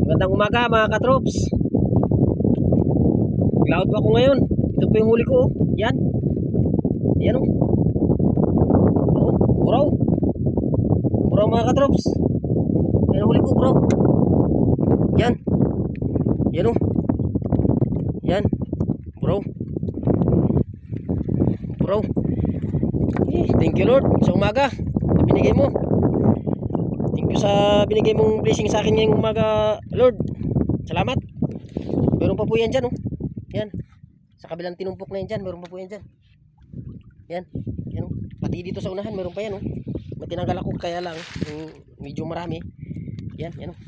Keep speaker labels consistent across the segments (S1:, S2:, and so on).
S1: Magandang umaga mga katrops. Cloud pa ako ngayon. Ito po yung huli ko. Yan. Yan o. Buraw. Buraw mga katrops. Yan ang huli ko, buraw. Yan. Yan o. Yan. Buraw. Buraw. Thank you Lord sa umaga. Binigay mo. Thank you sa binigay mong blessing sa akin ngayong umaga, Lord. Salamat. Meron pa po yan dyan, oh. Yan. Sa kabilang tinumpok na yan dyan, meron pa po yan dyan. Yan. Yan, oh. Pati dito sa unahan, meron pa yan, oh. Matinanggal ako, kaya lang, medyo marami. Yan, yan, oh.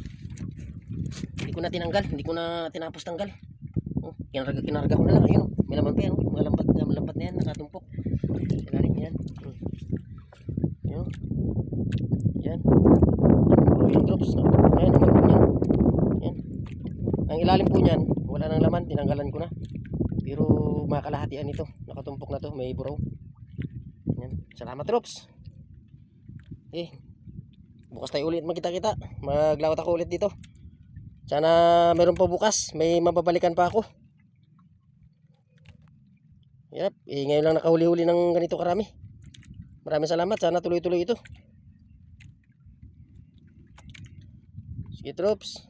S1: Hindi ko na tinanggal, hindi ko na tinapos tanggal. Oh, kinarga ko na lang, ayun, oh. May laman pa yan, oh. Mga lambat na yan, nakatumpok. Ilalim yan. Yan. Yan. Yung drops, nakatumpok na yan, yan. Ang ilalim po niyan, wala nang laman, tinanggalan ko na. Pero makakalahatian ito, nakatumpok na to, may buraw. Yan. Salamat drops. Bukas tayo ulit magkita-kita. Maglawat ako ulit dito. Sana meron pa bukas, may mababalikan pa ako. Yep, ngayon lang nakahuli-huli ng ganito karami. Maraming salamat, sana tuloy-tuloy ito. Sige drops.